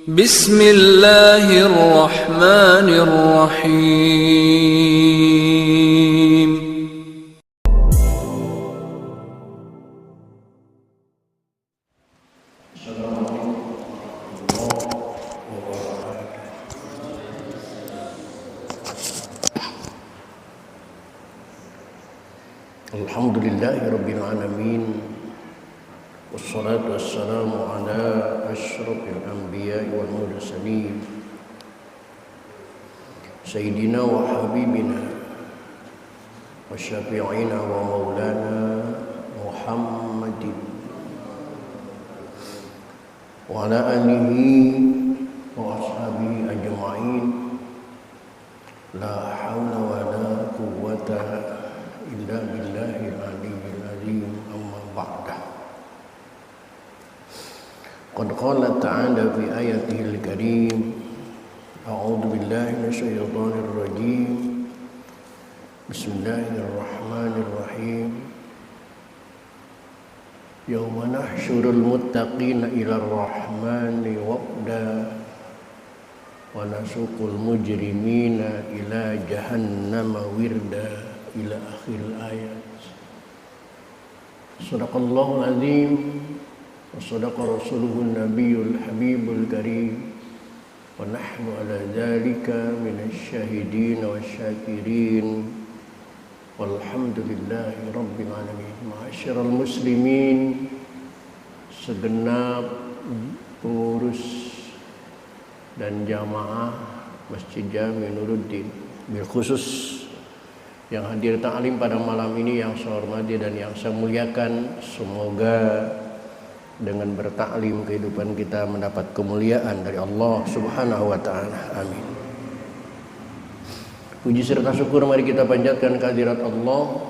Bismillahirrahmanirrahim. Alhamdulillahirabbil alamin. Wassalatu wassalamu ala asyrafil anbiya'i wal mursalin. Sayyidina wa habibina wa syafi'ina wa maulana Muhammadin wa ala alihi wa ashabihi ajma'in. La hawla wa la quwwata illa billahil aliyyil azim. Amma ba'da. Qad qala ta'ala fi ayatihil karim, a'udzu billahi minasyaitonir rajim. Bismillahirrahmanirrahim. Yauma nahsyurul muttaqina ilar rahmani wafda wa nasuqul mujrimina ila jahannama wirda ila akhir ayat. Shadaqallahul azim wa sadaqa rasuluhun nabiyul habibul karim wa nahnu ala dzalika minasy syahidin wasyakirin walhamdulillahi rabbil alamin. Ma'asyiral muslimin, segenap pengurus dan jamaah Masjid Jami Nuruddin, bil khusus yang hadir ta'lim pada malam ini yang saya hormati dan yang saya muliakan. Semoga dengan bertaklim kehidupan kita mendapat kemuliaan dari Allah Subhanahu wa taala. Amin. Puji serta syukur mari kita panjatkan kehadirat Allah.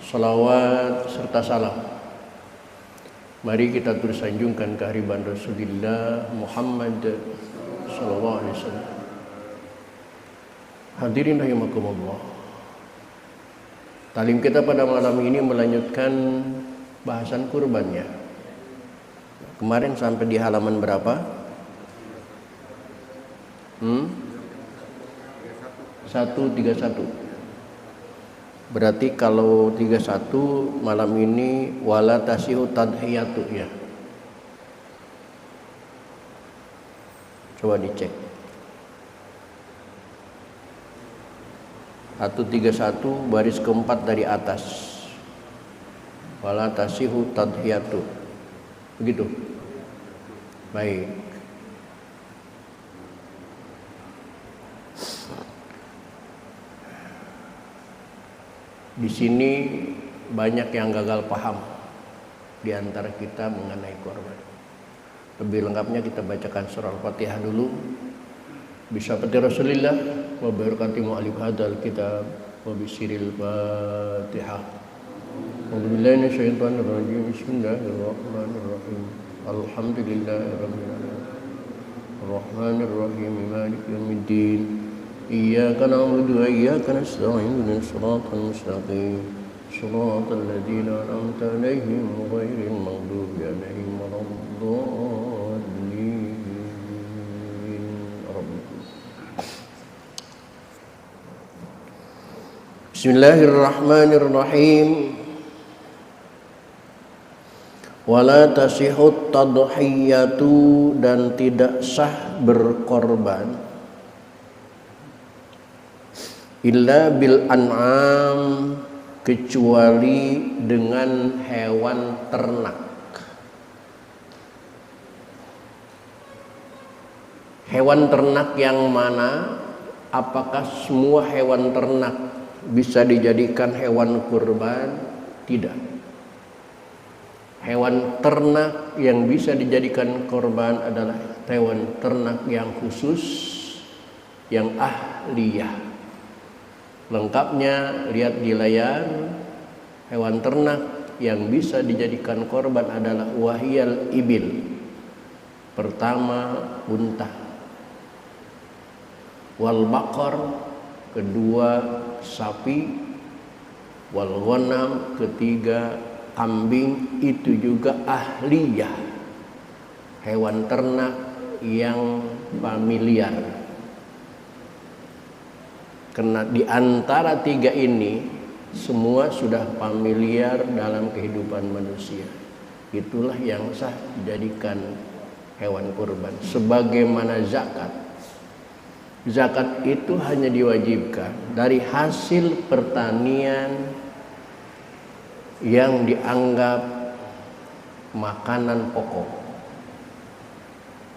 Salawat serta salam mari kita terus sanjungkan kehadiran Rasulullah Muhammad sallallahu alaihi wasallam. Hadirin rahimakumullah. Talim kita pada malam ini melanjutkan bahasan kurbannya. Kemarin sampai di halaman berapa? 131. Berarti kalau 31 malam ini wala tasihu tadhiyatu ya. Coba dicek. 131 baris keempat dari atas. Wala tasihu tadhiyatu. Begitu. Baik. Di sini banyak yang gagal paham di antara kita mengenai korban. Lebih lengkapnya kita bacakan surah Al-Fatihah dulu. Bismillahirrahmanirrahim. Rasulillah wa barakati mu'alif hadal kitab wa bisiril Fatihah. A'udzubillahi minasyaitonir rajim. Bismillahirrahmanirrahim. Alhamdulillahirabbil alamin. Arrahmanirrahim. Maliki yaumiddin. Iyyaka na'budu wa iyyaka nasta'in. Ihdinas siratal mustaqim. Shiratal ladzina an'amta 'alaihim ghairil maghdubi 'alaihim waladdallin. Bismillahirrahmanirrahim. Wala tasihut tadhiyatu, dan tidak sah berkorban illa bil an'am, kecuali dengan hewan ternak. Hewan ternak yang mana? Apakah semua hewan ternak bisa dijadikan hewan kurban? Tidak. Hewan ternak yang bisa dijadikan korban adalah hewan ternak yang khusus, yang ahliyah. Lengkapnya lihat di layar. Hewan ternak yang bisa dijadikan korban adalah wahiyal ibil. Pertama unta, wal baqar kedua sapi, wal ghanam ketiga kambing. Itu juga ahliyah, hewan ternak yang familiar. Karena di antara tiga ini semua sudah familiar dalam kehidupan manusia. Itulah yang sah dijadikan hewan kurban. Sebagaimana zakat. Zakat itu hanya diwajibkan dari hasil pertanian yang dianggap makanan pokok.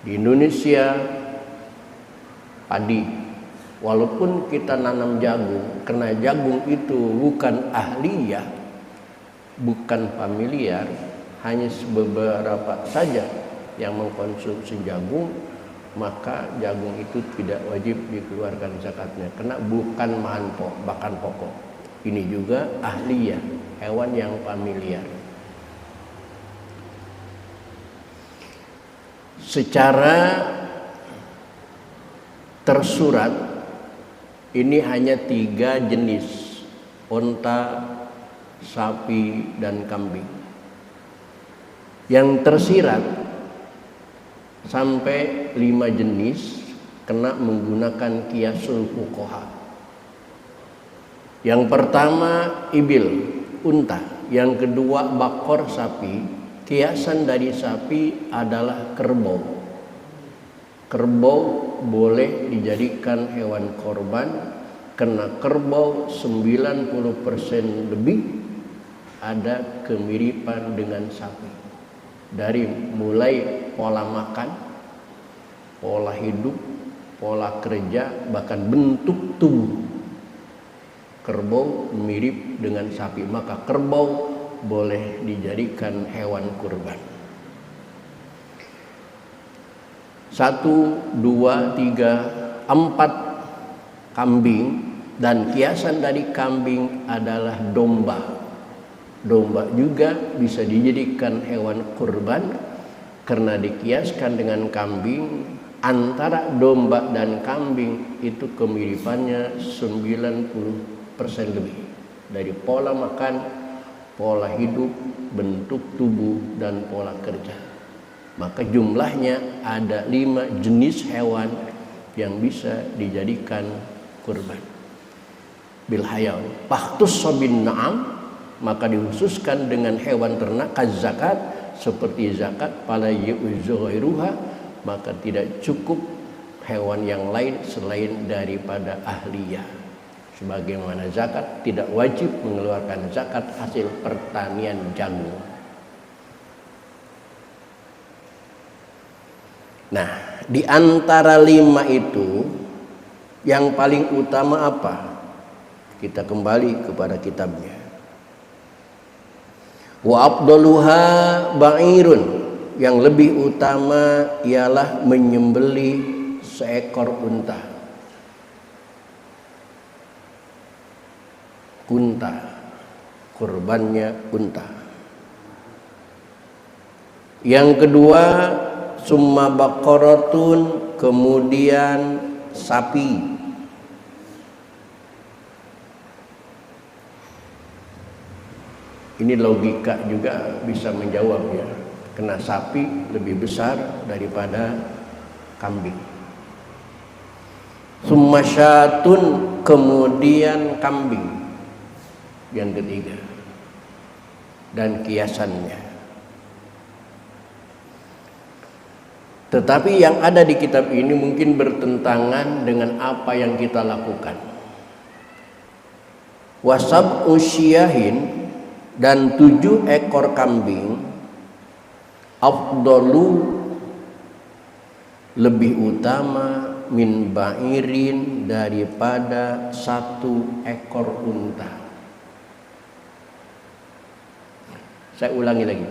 Di Indonesia padi. Walaupun kita nanam jagung, karena jagung itu bukan ahliyah, bukan familiar, hanya beberapa saja yang mengkonsumsi jagung, maka jagung itu tidak wajib dikeluarkan zakatnya, karena bukan bahan pokok. Ini juga ahliyah, hewan yang familiar. Secara tersurat ini hanya 3 jenis, unta, sapi, dan kambing. Yang tersirat sampai 5 jenis kena menggunakan qiyasul fuqaha. Yang pertama ibil, unta. Yang kedua bakor, sapi. Kiasan dari sapi adalah kerbau. Kerbau boleh dijadikan hewan korban karena kerbau 90% lebih ada kemiripan dengan sapi. Dari mulai pola makan, pola hidup, pola kerja, bahkan bentuk tubuh. Kerbau mirip dengan sapi, maka kerbau boleh dijadikan hewan kurban. 1, 2, 3, 4 kambing, dan kiasan dari kambing adalah domba. Domba juga bisa dijadikan hewan kurban karena dikiaskan dengan kambing. Antara domba dan kambing itu kemiripannya 90% lebih dari pola makan, pola hidup, bentuk tubuh, dan pola kerja. Maka jumlahnya ada 5 jenis hewan yang bisa dijadikan kurban. Bil hayawan fahtus sabin na'am, maka dikhususkan dengan hewan ternak zakat seperti zakat pada yu'zughairuha, maka tidak cukup hewan yang lain selain daripada ahliyah. Sebagaimana zakat tidak wajib mengeluarkan zakat hasil pertanian jagung. Nah, di antara 5 itu yang paling utama apa? Kita kembali kepada kitabnya. Wa afdaluha ba'irun, yang lebih utama ialah menyembelih seekor unta. Unta, kurbannya unta. Yang kedua summa baqaratun, kemudian sapi. Ini logika juga bisa menjawab ya, karena sapi lebih besar daripada kambing. Summa syatun, kemudian kambing. Yang ketiga, dan kiasannya. Tetapi yang ada di kitab ini mungkin bertentangan dengan apa yang kita lakukan. Wasab usyahin, dan 7 ekor kambing, afdalu, lebih utama, min ba'irin, daripada 1 ekor unta. Saya ulangi lagi.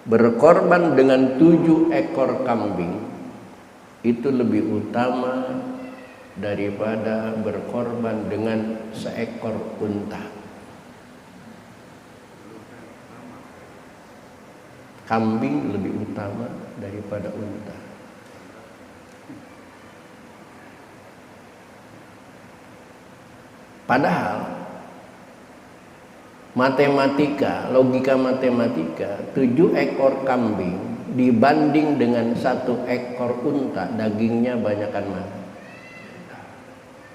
Berkorban dengan 7 ekor kambing itu lebih utama daripada berkorban dengan seekor unta. Kambing lebih utama daripada unta. Padahal matematika, logika matematika, 7 ekor kambing dibanding dengan 1 ekor unta, dagingnya banyakan mana?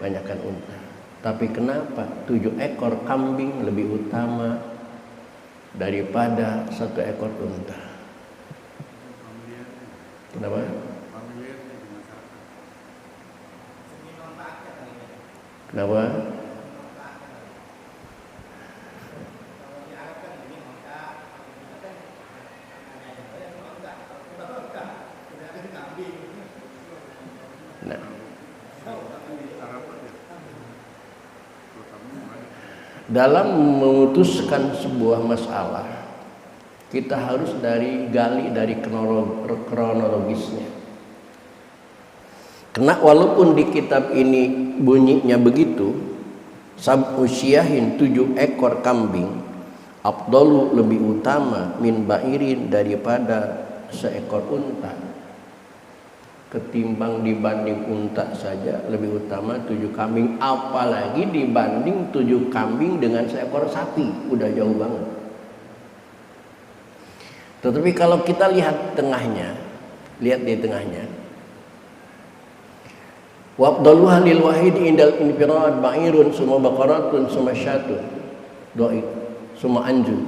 Banyakan unta. Tapi kenapa 7 ekor kambing lebih utama daripada 1 ekor unta? Kenapa? Kenapa? Nah, dalam memutuskan sebuah masalah, kita harus gali dari kronologisnya. Karena walaupun di kitab ini bunyinya begitu, sab'u syiyahin 7 ekor kambing, afdalu lebih utama min ba'irin daripada seekor unta. Ketimbang dibanding unta saja lebih utama 7 kambing, apalagi dibanding 7 kambing dengan seekor sapi, udah jauh banget. Tetapi kalau kita lihat tengahnya, lihat di tengahnya, wabdaluha lil wahid indal infirad ba'irun summa baqaratun summa syatun do'i summa anju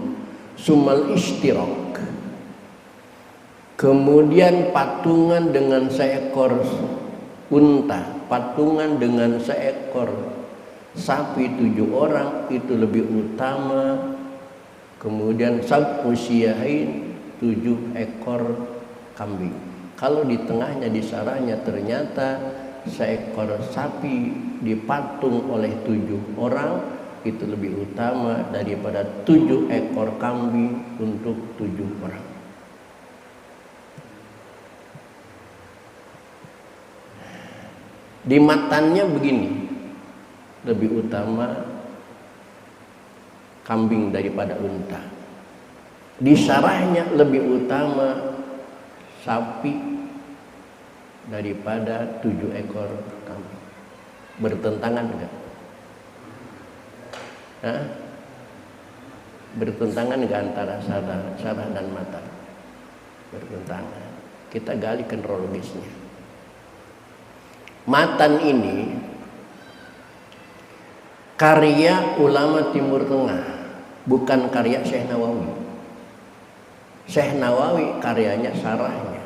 summal ishtirak. Kemudian patungan dengan seekor unta, patungan dengan seekor sapi 7 orang itu lebih utama. Kemudian sab'u syiyahin 7 ekor kambing. Kalau di tengahnya, di sarahnya ternyata seekor sapi dipatung oleh 7 orang itu lebih utama daripada 7 ekor kambing untuk 7 orang. Di matannya begini, lebih utama kambing daripada unta. Di syarahnya lebih utama sapi daripada 7 ekor kambing. Bertentangan enggak? Hah? Bertentangan enggak antara syarah dan matan? Bertentangan. Kita gali kronologisnya. Matan ini karya ulama Timur Tengah, bukan karya Syekh Nawawi. Syekh Nawawi karyanya syarahnya.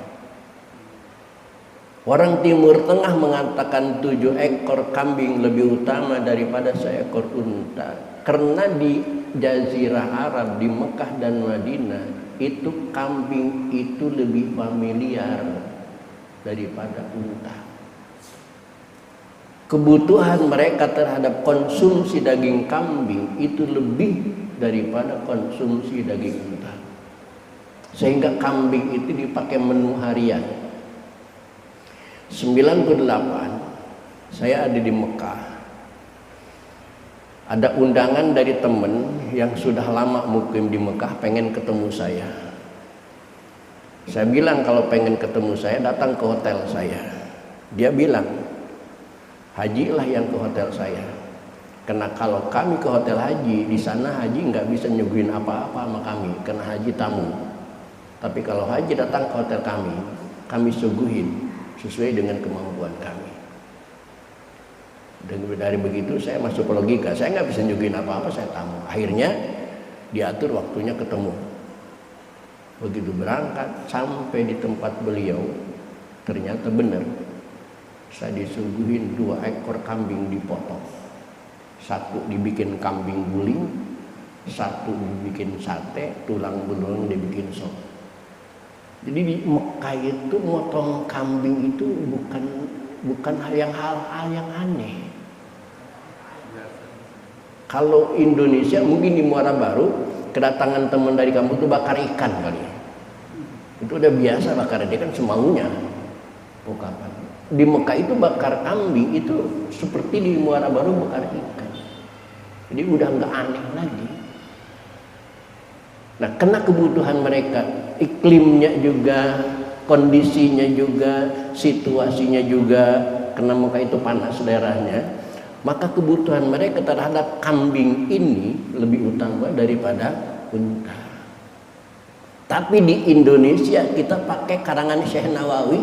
Orang Timur Tengah mengatakan 7 ekor kambing lebih utama daripada seekor unta, karena di Jazirah Arab, di Mekah dan Madinah, itu kambing itu lebih familiar daripada unta. Kebutuhan mereka terhadap konsumsi daging kambing itu lebih daripada konsumsi daging unta. Sehingga kambing itu dipakai menu harian. 98 saya ada di Mekah. Ada undangan dari teman yang sudah lama mukim di Mekah, pengen ketemu saya. Saya bilang kalau pengen ketemu saya datang ke hotel saya. Dia bilang, hajilah yang ke hotel saya, karena kalau kami ke hotel haji, di sana haji nggak bisa nyuguhin apa-apa sama kami, karena haji tamu. Tapi kalau haji datang ke hotel kami suguhin sesuai dengan kemampuan kami. Dan dari begitu saya masuk ke logika, saya nggak bisa nyuguhin apa-apa, saya tamu. Akhirnya diatur waktunya ketemu. Begitu berangkat sampai di tempat beliau, ternyata benar. Saya disuguhin 2 ekor kambing dipotong. 1 dibikin kambing guling, 1 dibikin sate, tulang belulang dibikin sop. Jadi di Mekah itu motong kambing itu bukan hal yang aneh. Kalau Indonesia mungkin di Muara Baru kedatangan teman dari kampung itu bakar ikan kali. Itu udah biasa bakar, dia kan semaunya. Oh kapan? Di Mekah itu bakar kambing itu seperti di Muara Baru bakar ikan. Jadi udah nggak aneh lagi. Nah, karena kebutuhan mereka, iklimnya juga, kondisinya juga, situasinya juga, karena Mekah itu panas daerahnya, maka kebutuhan mereka terhadap kambing ini lebih utama daripada unta. Tapi di Indonesia kita pakai karangan Syekh Nawawi,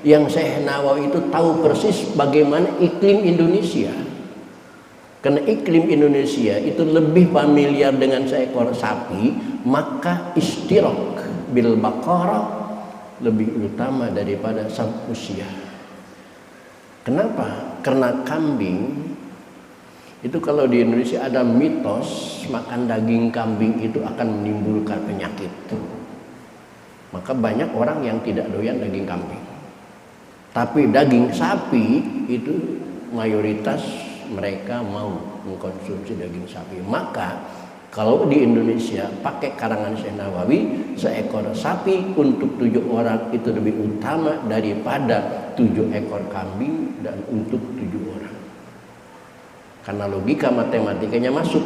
yang Syekh Nawawi itu tahu persis bagaimana iklim Indonesia. Karena iklim Indonesia itu lebih familiar dengan seekor sapi, maka istirok bil baqarah lebih utama daripada sang usia. Kenapa? Karena kambing itu, kalau di Indonesia ada mitos makan daging kambing itu akan menimbulkan penyakit. Maka banyak orang yang tidak doyan daging kambing. Tapi daging sapi itu mayoritas mereka mau mengkonsumsi daging sapi. Maka kalau di Indonesia pakai karangan Syekh Nawawi, seekor sapi untuk 7 orang itu lebih utama daripada 7 ekor kambing dan untuk 7 orang. Karena logika matematikanya masuk.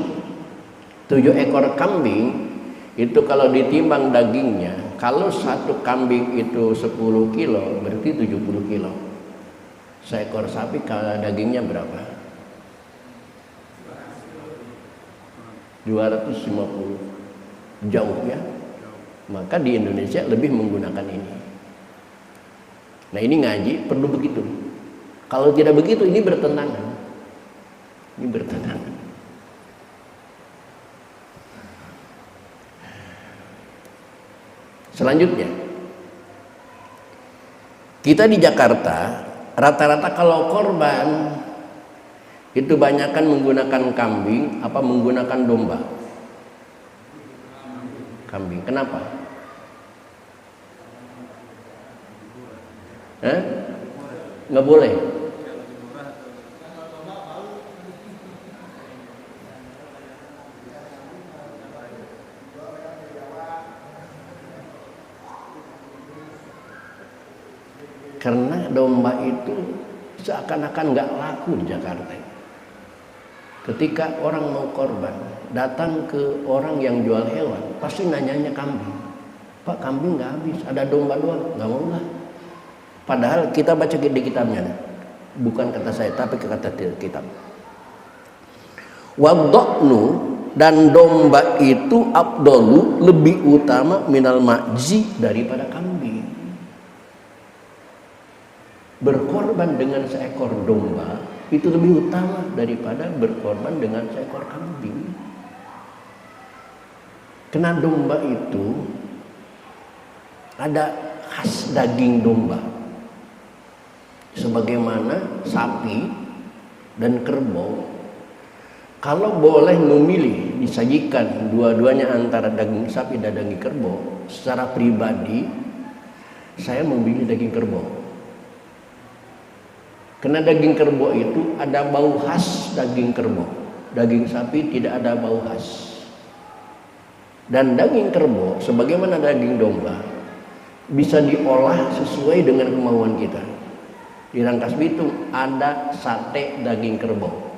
7 ekor kambing itu kalau ditimbang dagingnya, kalau satu kambing itu 10 kilo berarti 70 kilo. Seekor sapi kalau dagingnya berapa? 250. Jauh ya. Maka di Indonesia lebih menggunakan ini. Nah, ini ngaji perlu begitu. Kalau tidak begitu ini bertentangan. Ini bertentangan. Selanjutnya, kita di Jakarta rata-rata kalau korban itu banyakkan menggunakan kambing apa menggunakan domba? Kambing. Kenapa? Nggak boleh. Karena domba itu seakan-akan nggak laku di Jakarta. Ketika orang mau korban, datang ke orang yang jual hewan, pasti nanyanya kambing. Pak, kambing nggak habis, ada domba doang. Nggak mau lah. Padahal kita baca di kitabnya, bukan kata saya, tapi kata kitab. Wadoknu, dan domba itu abdolu, lebih utama minal ma'zi, daripada kambing. Berkorban dengan seekor domba itu lebih utama daripada berkorban dengan seekor kambing. Karena domba itu ada khas daging domba, sebagaimana sapi dan kerbau. Kalau boleh memilih disajikan dua-duanya antara daging sapi dan daging kerbau, secara pribadi saya memilih daging kerbau. Karena daging kerbau itu ada bau khas daging kerbau. Daging sapi tidak ada bau khas. Dan daging kerbau sebagaimana daging domba bisa diolah sesuai dengan kemauan kita. Di Rangkas Bitung ada sate daging kerbau.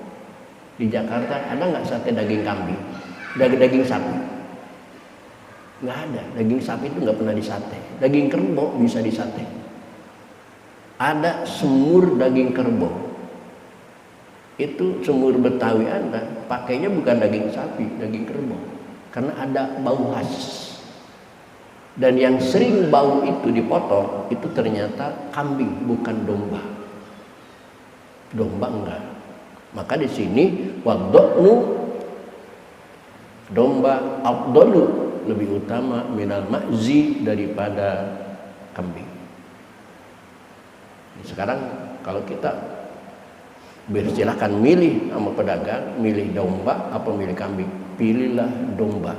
Di Jakarta ada nggak sate daging kambing? Daging sapi? Nggak ada. Daging sapi itu nggak pernah disate. Daging kerbau bisa disate. Ada semur daging kerbau. Itu semur Betawi ada, pakainya bukan daging sapi, daging kerbau. Karena ada bau khas. Dan yang sering bau itu dipotong, itu ternyata kambing, bukan domba. Domba enggak. Maka di sini wadoknu, domba afdalu, lebih utama minal ma'zi, daripada kambing. Sekarang kalau kita silahkan milih sama pedagang, milih domba apa milih kambing, pilihlah domba.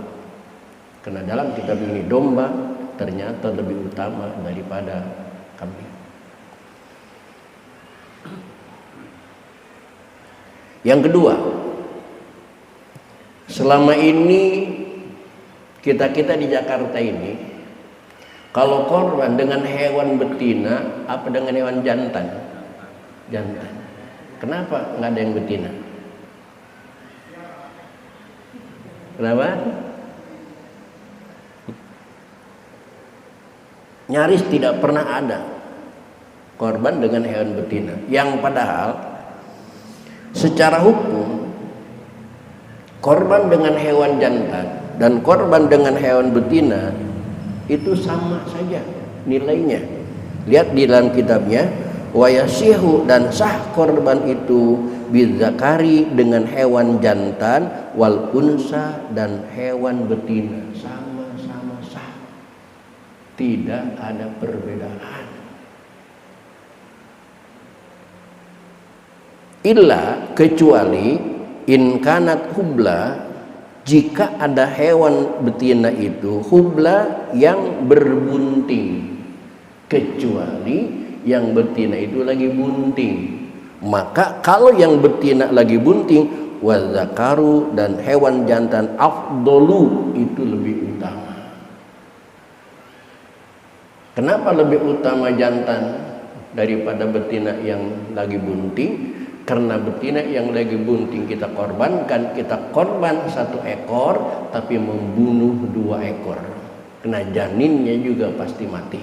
Karena dalam kita milih domba ternyata lebih utama daripada kambing. Yang kedua, selama ini kita di Jakarta ini, kalau korban dengan hewan betina apa dengan hewan jantan? Jantan. Kenapa nggak ada yang betina? Kenapa? Nyaris tidak pernah ada korban dengan hewan betina. Yang padahal secara hukum korban dengan hewan jantan dan korban dengan hewan betina itu sama saja nilainya. Lihat di dalam kitabnya, wa yasihu, dan sah korban itu bidzakari dengan hewan jantan, wal unsa dan hewan betina, sama-sama sah, tidak ada perbedaan. Illa, kecuali in kanat hubla, jika ada hewan betina itu hubla yang berbunting, kecuali yang betina itu lagi bunting. Maka kalau yang betina lagi bunting, wazakaru, dan hewan jantan afdolu, itu lebih utama. Kenapa lebih utama jantan daripada betina yang lagi bunting? Karena betina yang lagi bunting kita korbankan, kita korban 1 ekor tapi membunuh 2 ekor, kena janinnya juga pasti mati.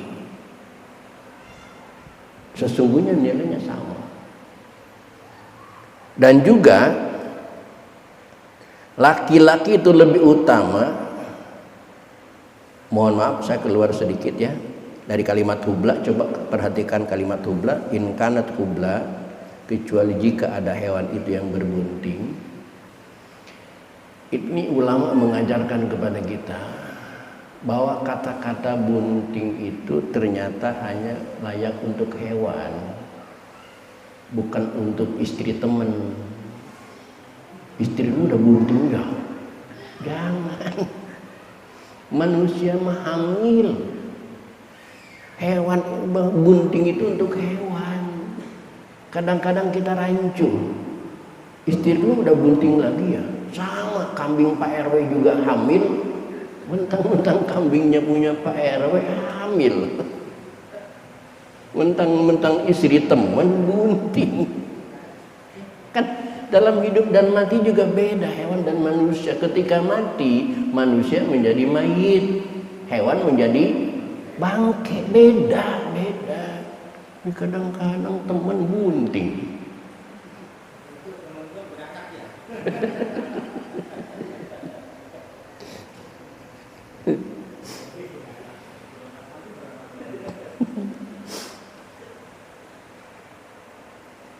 Sesungguhnya nilainya sama. Dan juga laki-laki itu lebih utama. Mohon maaf saya keluar sedikit ya dari kalimat hubla. Coba perhatikan kalimat hubla, in kanat hubla, kecuali jika ada hewan itu yang berbunting. Ini ulama mengajarkan kepada kita bahwa kata-kata bunting itu ternyata hanya layak untuk hewan, bukan untuk istri teman. Istri lu udah bunting ya? Jangan. Manusia mah hamil. Hewan bunting itu untuk hewan. Kadang-kadang kita rancu, istri lu udah bunting lagi ya? Sama, kambing Pak RW juga hamil, mentang-mentang kambingnya punya Pak RW hamil, mentang-mentang istri teman bunting. Kan dalam hidup dan mati juga beda hewan dan manusia. Ketika mati, manusia menjadi mayit, hewan menjadi bangke, beda. Kadang-kadang teman bunting.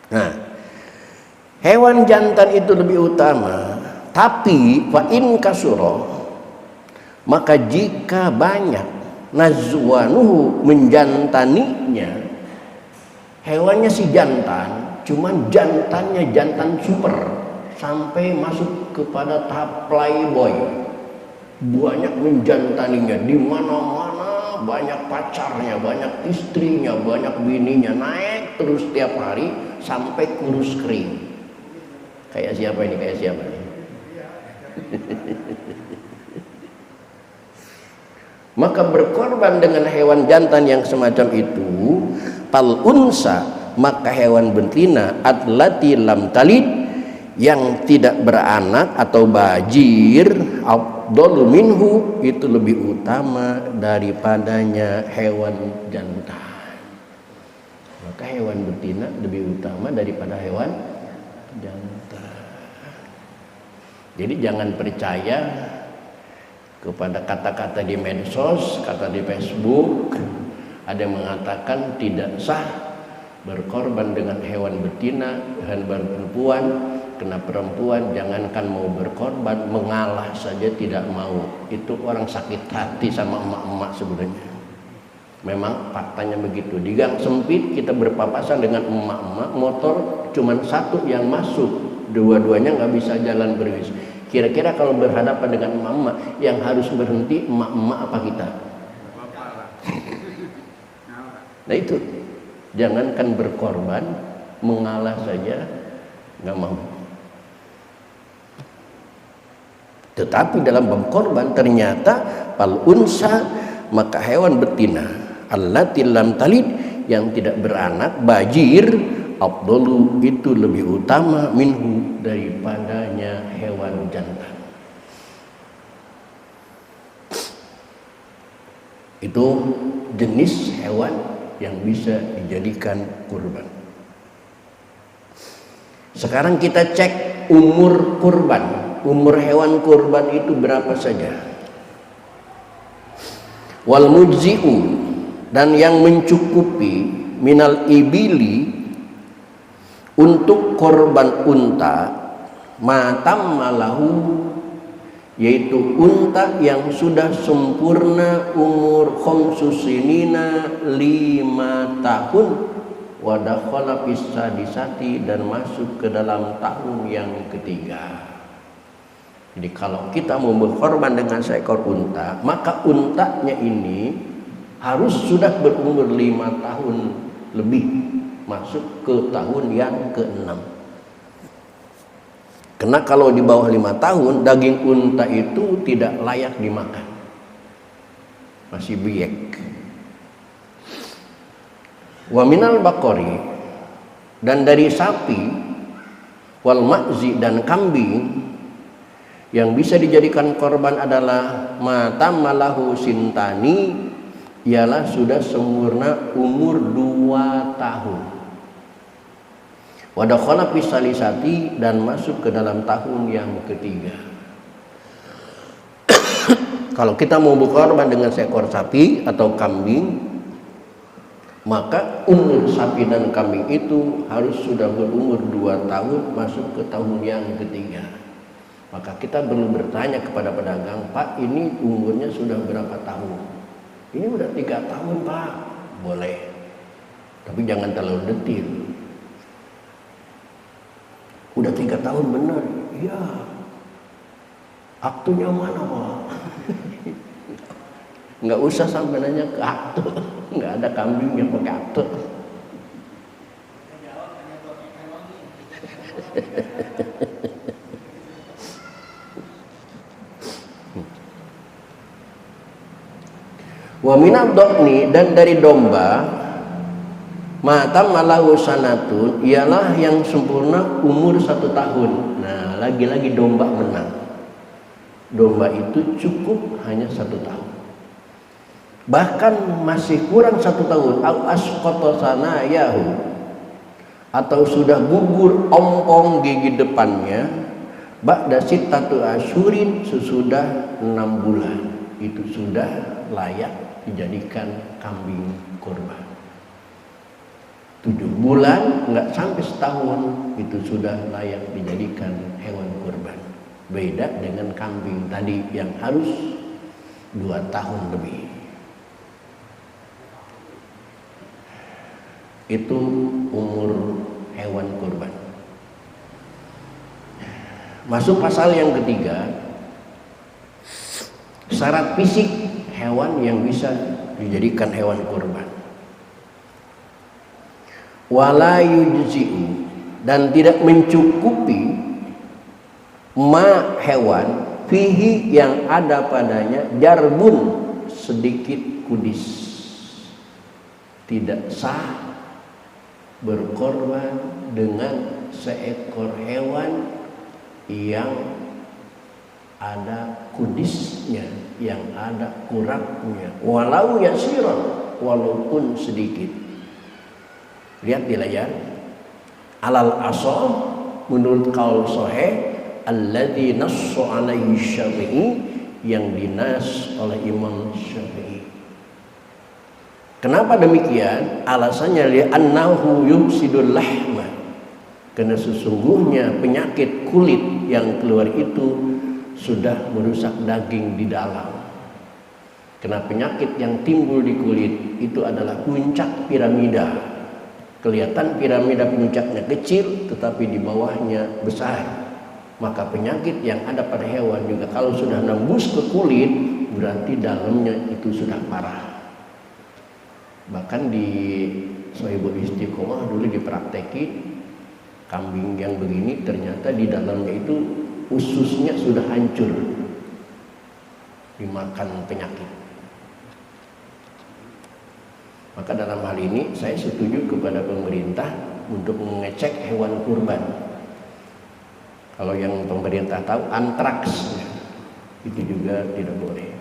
Nah, hewan jantan itu lebih utama. Tapi fa in kasuro, maka jika banyak, nazwanuhu, menjantaninya, hewannya si jantan, cuman jantannya jantan super, sampai masuk kepada tahap playboy, banyak menjantaninya, di mana-mana banyak pacarnya, banyak istrinya, banyak bininya, naik terus tiap hari sampai kurus kering. Kayak siapa ini? Kayak siapa ini? Maka berkorban dengan hewan jantan yang semacam itu, pal unsa, maka hewan betina, atlati lam talid, yang tidak beranak atau bajir, afdalu minhu, itu lebih utama daripadanya hewan jantan. Maka hewan betina lebih utama daripada hewan jantan. Jadi jangan percaya kepada kata-kata di medsos, kata di Facebook, ada yang mengatakan tidak sah berkorban dengan hewan betina, hewan perempuan. Kena perempuan jangankan mau berkorban, mengalah saja tidak mau. Itu orang sakit hati sama emak-emak sebenarnya. Memang faktanya begitu. Di gang sempit kita berpapasan dengan emak-emak, motor cuman satu yang masuk, dua-duanya nggak bisa jalan berbis. Kira-kira kalau berhadapan dengan emak-emak, yang harus berhenti emak-emak apa kita? Nah itu, jangankan berkorban, mengalah saja nggak mau. Tetapi dalam berkorban ternyata pal unsa, maka hewan betina, allati lam talid, yang tidak beranak, bajir, afdalu, itu lebih utama minhu, daripadanya hewan jantan. Itu jenis hewan yang bisa dijadikan kurban. Sekarang kita cek umur kurban. Umur hewan kurban itu berapa saja? Wal mujzi'u, dan yang mencukupi, minal ibili, untuk korban unta, matam malahu, yaitu unta yang sudah sempurna umur khamsusinina 5 tahun, wa dakhala fis sadisati, dan masuk ke dalam tahun yang ketiga. Jadi kalau kita mau berkorban dengan seekor unta, maka untanya ini harus sudah berumur 5 tahun lebih, masuk ke tahun yang ke-6. Karena kalau di bawah 5 tahun, daging unta itu tidak layak dimakan, masih biek. Wa minal baqari, dan dari sapi, wal ma'zi, dan kambing, yang bisa dijadikan korban adalah matam malahu sintani, ialah sudah sempurna umur 2 tahun. Wa dakhala fis salisati, dan masuk ke dalam tahun yang ketiga. Kalau kita mau berkorban dengan seekor sapi atau kambing, maka umur sapi dan kambing itu harus sudah berumur 2 tahun, masuk ke tahun yang ketiga. Maka kita perlu bertanya kepada pedagang, Pak, ini umurnya sudah berapa tahun? Ini udah 3 tahun, Pak. Boleh, tapi jangan terlalu detil. Udah 3 tahun benar? Iya. Aktunya mana, Pak? Nggak usah sampai nanya ke akte. Nggak ada kambing yang pakai akte. Wa minad dhani, dan dari domba, matam malahu sanatun, ialah yang sempurna umur 1 tahun. Nah, lagi-lagi domba menang. Domba itu cukup hanya 1 tahun. Bahkan masih kurang 1 tahun, au asqata sanayahu, atau sudah gugur ompong gigi depannya, ba'da sittatu asyurin, sesudah 6 bulan, itu sudah layak dijadikan kambing kurban. 7 bulan, nggak sampai setahun, itu sudah layak dijadikan hewan kurban. Beda dengan kambing tadi yang harus 2 tahun lebih. Itu umur hewan kurban. Masuk pasal yang ketiga, syarat fisik hewan yang bisa dijadikan hewan kurban. Wala yujzi'u, dan tidak mencukupi, ma hewan, fihi, yang ada padanya, jarbun, sedikit kudis. Tidak sah berkorban dengan seekor hewan yang ada kudisnya, yang ada kurapnya, walau yasiran, walaupun sedikit. Lihat di layar. Alal asal, menurut qaul sahih, alladzi nassa alaihi Syafi'i, yang dinas oleh Imam Syafi'i. Kenapa demikian? Alasannya li'annahu yufsidul lahma, karena sesungguhnya penyakit kulit yang keluar itu sudah merusak daging di dalam. Karena penyakit yang timbul di kulit itu adalah puncak piramida. Kelihatan piramida puncaknya kecil, tetapi di bawahnya besar. Maka penyakit yang ada pada hewan juga kalau sudah nembus ke kulit, berarti dalamnya itu sudah parah. Bahkan di Sohibul Istiqomah dulu dipraktekin, kambing yang begini ternyata di dalamnya itu ususnya sudah hancur dimakan penyakit. Maka dalam hal ini saya setuju kepada pemerintah untuk mengecek hewan kurban. Kalau yang pemerintah tahu, antraks itu juga tidak boleh.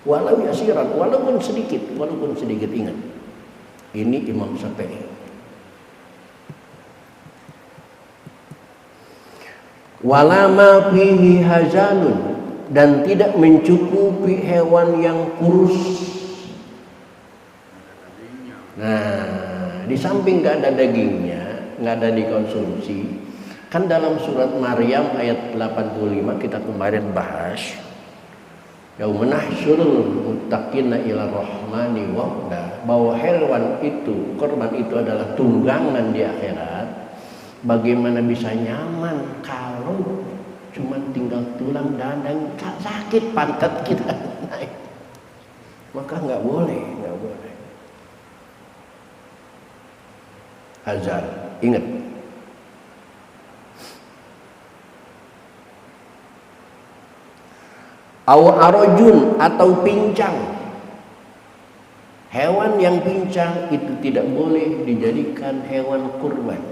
Walau yasiran, walaupun sedikit, ingat. Ini Imam Syafi'i. Walama fihi hazanun, dan tidak mencukupi hewan yang kurus. Di samping nggak ada dagingnya, nggak ada dikonsumsi, kan dalam surat Maryam ayat 85 kita kemarin bahas, yauma nahsyurul muttaqina ila rahmani wafda, bahwa hewan itu, korban itu adalah tunggangan di akhirat. Bagaimana bisa nyaman kalau cuma tinggal tulang dan sakit pantat kita naik? Maka nggak boleh. Azar, ingat. Arojun atau pincang. Hewan yang pincang itu tidak boleh dijadikan hewan kurban.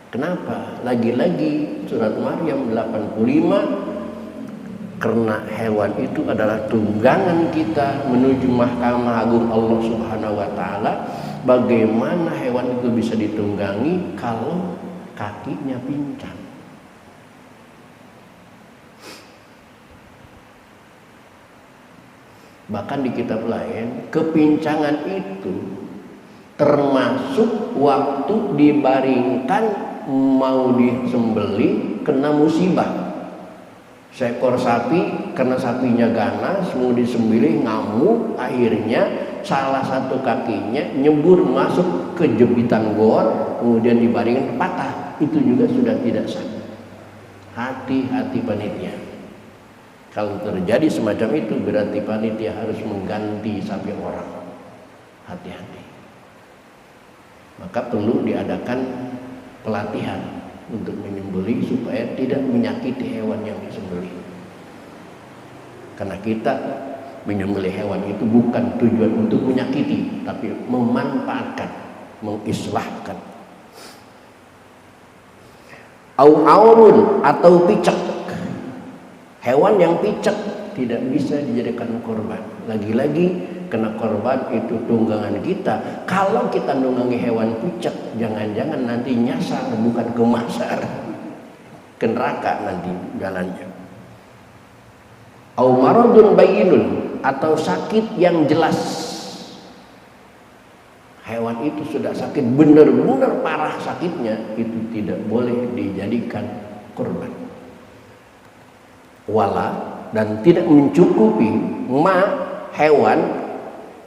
Kenapa? Lagi-lagi surat Maryam 85, karena hewan itu adalah tunggangan kita menuju mahkamah agung Allah Subhanahu wa taala. Bagaimana hewan itu bisa ditunggangi kalau kakinya pincang? Bahkan di kitab lain, kepincangan itu termasuk waktu dibaringkan mau disembelih kena musibah. Seekor sapi, karena sapinya ganas mau disembelih, ngamuk, akhirnya salah satu kakinya nyebur masuk ke jepitan gor, kemudian dibaringkan patah. Itu juga sudah tidak sah. Hati-hati panitia. Kalau terjadi semacam itu berarti panitia harus mengganti sapi orang. Hati-hati. Maka perlu diadakan pelatihan untuk menyembelih supaya tidak menyakiti hewan yang disembelih. Karena kita menyembelih hewan itu bukan tujuan untuk menyakiti, tapi memanfaatkan, mengislahkan. Aurun atau picek. Hewan yang picek tidak bisa dijadikan korban. Lagi-lagi kena korban itu tunggangan kita. Kalau kita nunggangi hewan picek, jangan-jangan nanti nyasar bukan ke masar, ke neraka nanti jalannya. Au maradun bayinun atau sakit yang jelas. Hewan itu sudah sakit benar-benar parah sakitnya, itu tidak boleh dijadikan korban. Wala, dan tidak mencukupi hewan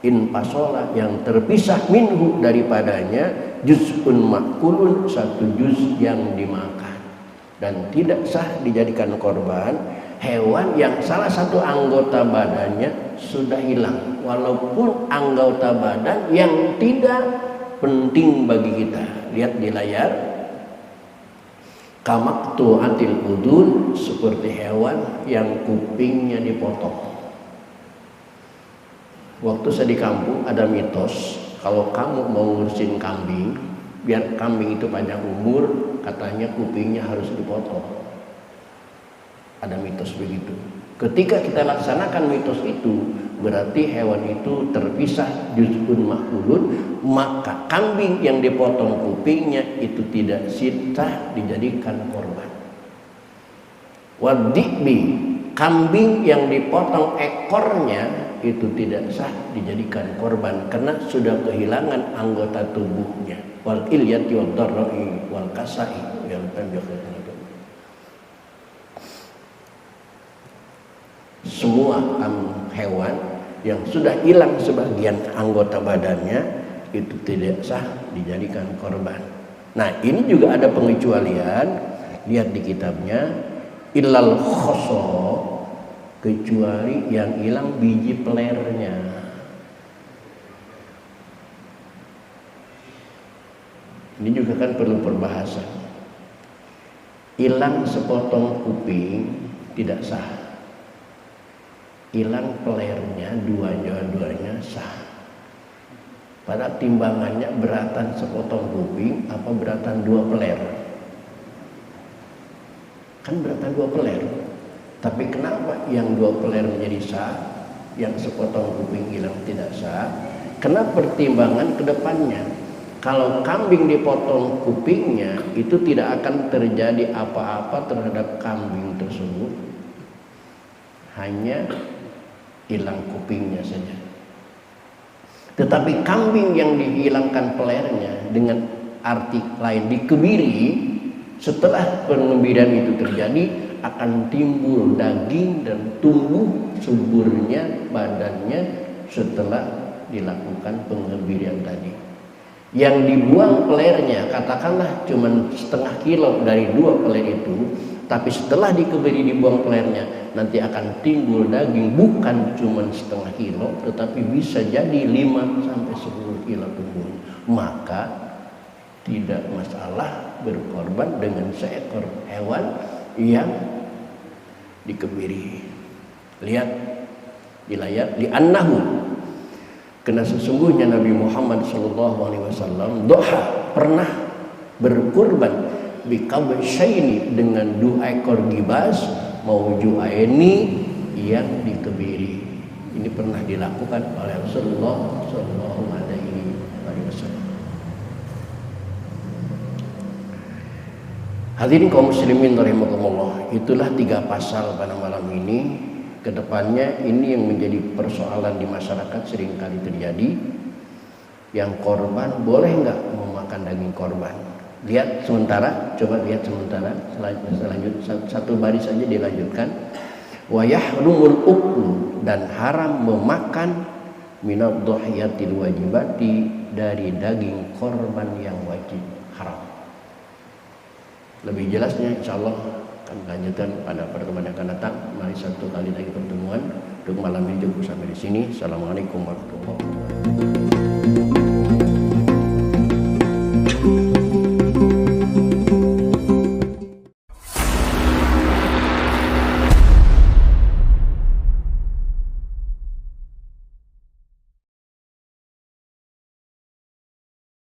infasola yang terpisah minhu daripadanya juz'un makulun, satu juz yang dimakan. Dan tidak sah dijadikan korban hewan yang salah satu anggota badannya sudah hilang, walaupun anggota badan yang tidak penting bagi kita. Lihat di layar, kamaktu atil udun, seperti hewan yang kupingnya dipotong. Waktu saya di kampung ada mitos, kalau kamu mau ngurusin kambing, biar kambing itu panjang umur, katanya kupingnya harus dipotong. Ada mitos begitu. Ketika kita laksanakan mitos itu, berarti hewan itu terpisah juz'un makulun, maka kambing yang dipotong kupingnya itu tidak sah dijadikan korban. Wadikbi, kambing yang dipotong ekornya itu tidak sah dijadikan korban karena sudah kehilangan anggota tubuhnya. Wal ilyati wad darra'i wal kasai yang semua hewan yang sudah hilang sebagian anggota badannya itu tidak sah dijadikan korban. Nah, ini juga ada pengecualian. Lihat di kitabnya, illal khoso, kecuali yang hilang biji pelernya. Ini juga kan perlu perbahasan. Hilang sepotong kuping tidak sah. Hilang pelernya dua-duanya sah. Pada timbangannya beratan sepotong kuping apa beratan dua peler? Kan beratan dua peler. Tapi kenapa yang dua peler menjadi sah, yang sepotong kuping hilang tidak sah? Karena pertimbangan ke depannya. Kalau kambing dipotong kupingnya, itu tidak akan terjadi apa-apa terhadap kambing tersebut. Hanya hilang kupingnya saja. Tetapi kambing yang dihilangkan pelernya dengan arti lain dikebiri, setelah pengembirian itu terjadi akan timbul daging dan tumbuh suburnya badannya setelah dilakukan pengembirian tadi. Yang dibuang pelernya katakanlah cuma setengah kilo dari 2 peler itu, tapi setelah dikebiri dibuang pelernya nanti akan timbul daging bukan cuma setengah kilo tetapi bisa jadi 5 sampai 10 kilo tumbuh. Maka tidak masalah berkorban dengan seekor hewan yang dikebiri. Lihat di layar, li'annahu, karena sesungguhnya Nabi Muhammad SAW pernah berkurban bikabsyaini dengan 2 ekor gibas maujuaini yang dikebiri. Ini pernah dilakukan oleh Rasulullah SAW. Hadirin kaum muslimin rahimakumullah, itulah 3 pasal pada malam ini. Kedepannya ini yang menjadi persoalan di masyarakat seringkali terjadi. Yang korban boleh nggak memakan daging korban? Lihat sementara, coba lihat sementara. Selanjut satu baris saja dilanjutkan. Wa yahrumul uklu, dan haram memakan minad dhahiyatil wajibati, dari daging korban yang wajib, haram. Lebih jelasnya insyaallah akan lanjutkan pada pertemuan yang akan datang. Mari satu kali lagi pertemuan. Untuk malam ini cukup sampai di sini. Assalamualaikum warahmatullahi wabarakatuh.